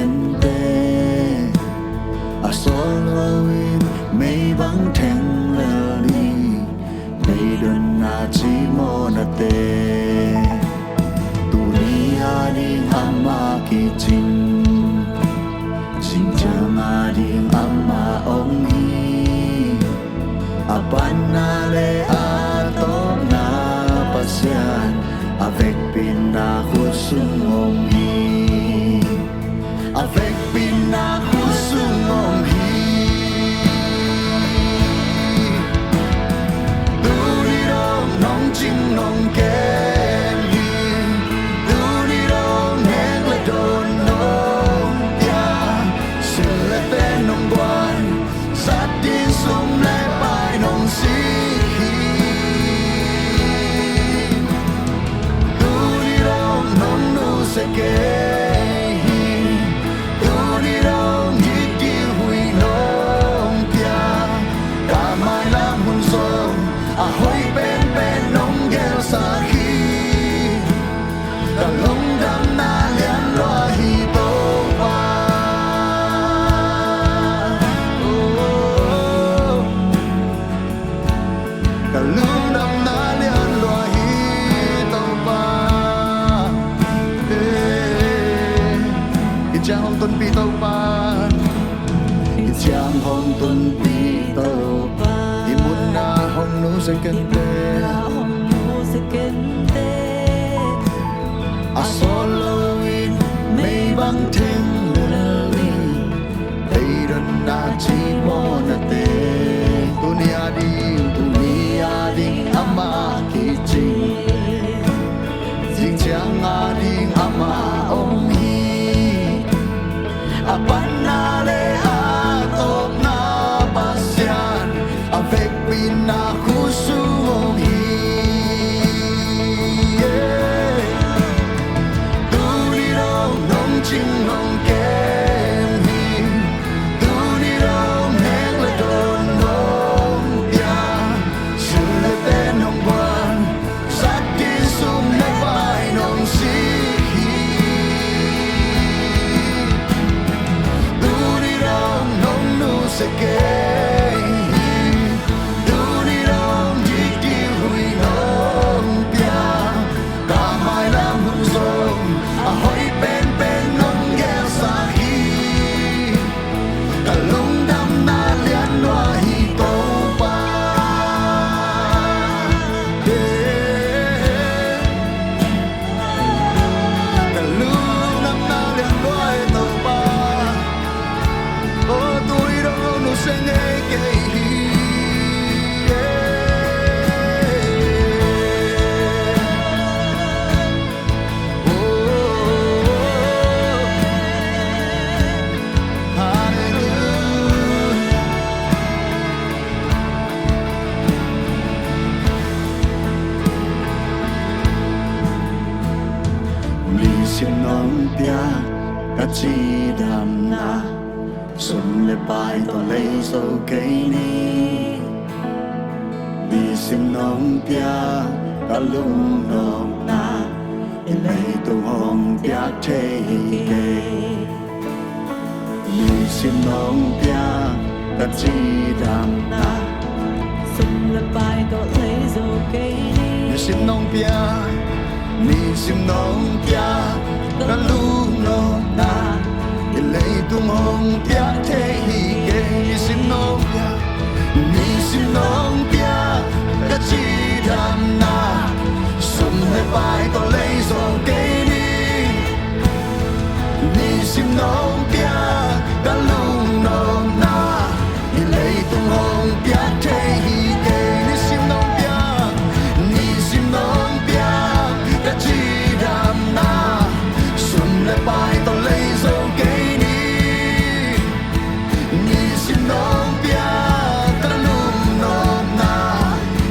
kente a solowin may bang theng lali may don na chi mo na te dunia ding amma ki ching ching chama ding amma ong hi apan na le atop na pasyan avec pina khusung ong hi avec pina khusung ong hi duri rong nong ching nong kem hi duri rong heng le don nong tia sil le pen nong quan sát tin sum le pai nong si hi duri rong nong nu se ke ahoy ben ben nong gel sa khi ta long dam na lian loa hi to pa ta long dam na lian loa hi to pa i chang hong tun pi to pa i chang hong tun pi to pa hong nu se kente a solowin may bang theng lali tay don na chi mo na te dunia ding ama ki ching jing chang a ding ama ong hi apan na le atop na pasyan avec pina khusung ong hi duri rong nong ching nong kem hi duri rong heng le don nong tia sil le ten nong quan sát tin sum le pai nong si hi duri rong nong nu se ke ahoy ben ben nong gel sa hi ta long dam na lian loa hi to pa ta long dam na lian loa hi to pa oh tôi đâu no se nghe ke hi sim nong pia ka chi dam na sum le pai to le so ke ni đi sim nong pia ka lung nong na in le tu hong pia the ke đi sim nong pia ka chi dam na sum le pai to le so ke ni đi sim nong pia ni sim nong pia ka lung nong na in le tu hong pia the ke ni sim nong pia ni sim nong pia ka chi dam na sum le pai to le so ke ni sim nong pia ka lung nong na in le tu hong pia the ke ni sim nong pia ni sim nong pia ka chi dam na sum le pai to le so ke ni sim nong pia ka lung nong na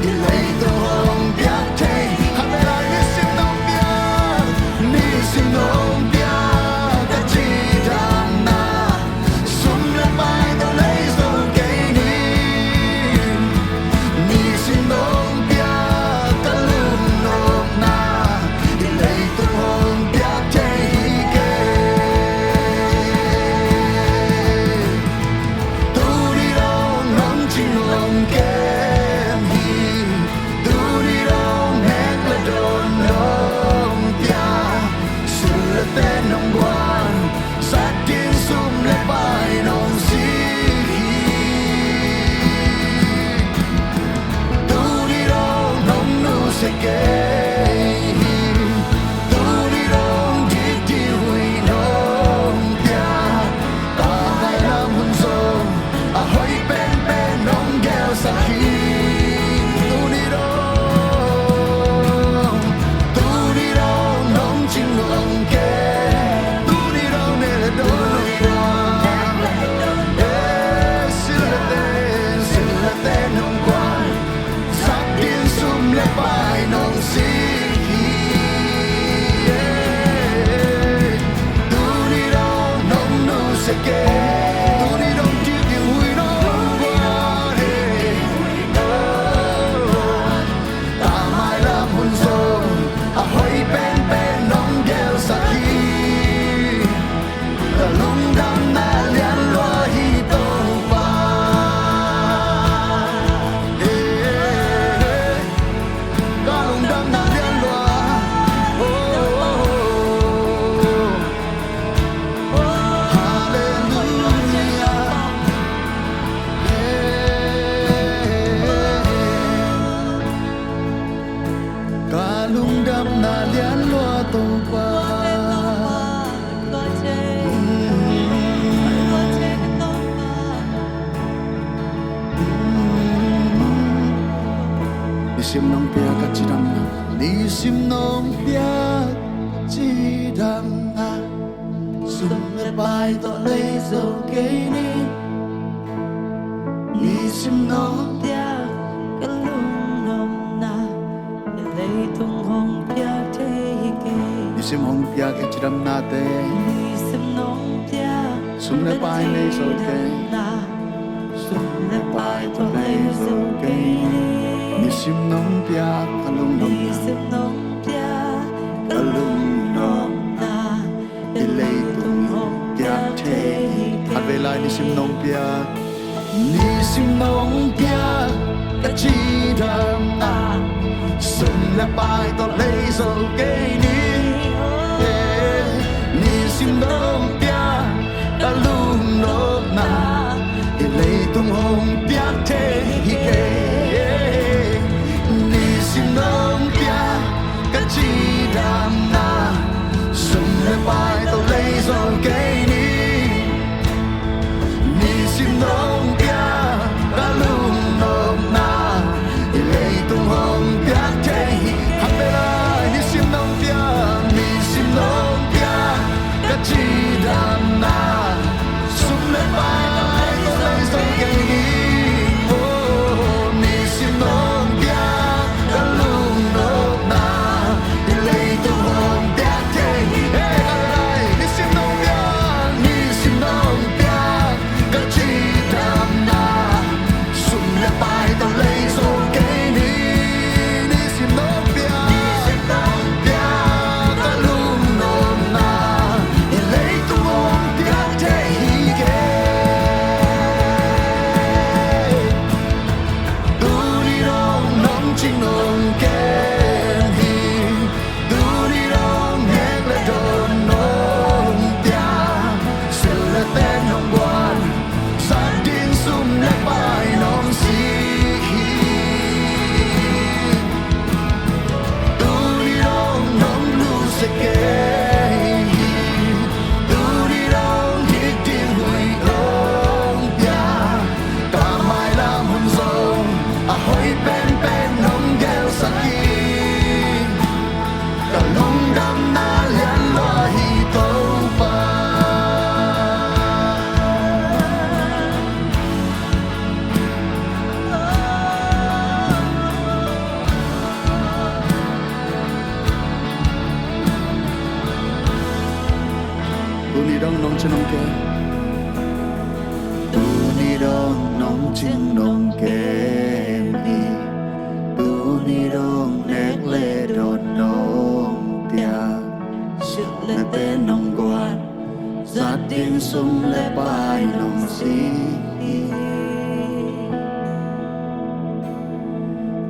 in le tu hong pia the ha me la ni sim nong pia pia ka chidam na ni sim nong pia chidam na sum le bai to le zo ke ni sim nong tia ka lung nom na lấy tung hồng tia thế kê ni sim hong pia ka chidam na te ni sim nong tia sum le bai le zo ke na sum le bai to le zo kê ni sim nong pia ka lung nom ni sim nong tia ka lung nom na lấy tung hong pia te at ve lai ni sim nong pia ka chidam na sum le bai to le zo ke ni sim nong pia ka lung nom na lấy tung hong pia te hi ke ni sim nong pia ka chidam na sum le bai to le zo ke ni sim nong pia ka lung nom na lấy tung hong pia te hi ha pe la ni sim nong pia ka chidam na sum le bai to le zo ke ni sim nong pia ka lung nom na lấy tung hong pia te hi ni sim nong pia ka chidam na sum le bai to le zo ke ni sim nong pia ka lung nom na lấy tung hong pia te hi ke tu ni rong nong ching nong ke hi tu ni rong hek le don nong pia se le ten nong quan sa din sum le bai nong si tu ni rong nong lu se ke tu ni rong hik din hui long pia ka mai la mun zong a hoi pen pen nong gel sa ki ka lung dam na lian lo hi to pa tu ni rong nong chen nong ke tu ni rong nong chen nong ke ni tu ni rong nek le don nong pia sự le le tên nong quan za tin sum le bai nong si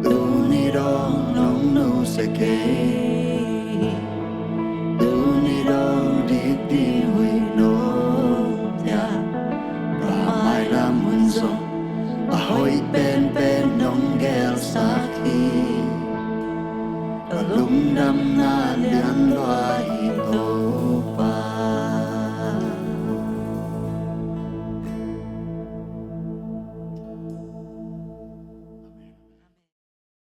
tu ni rong nong nu se ke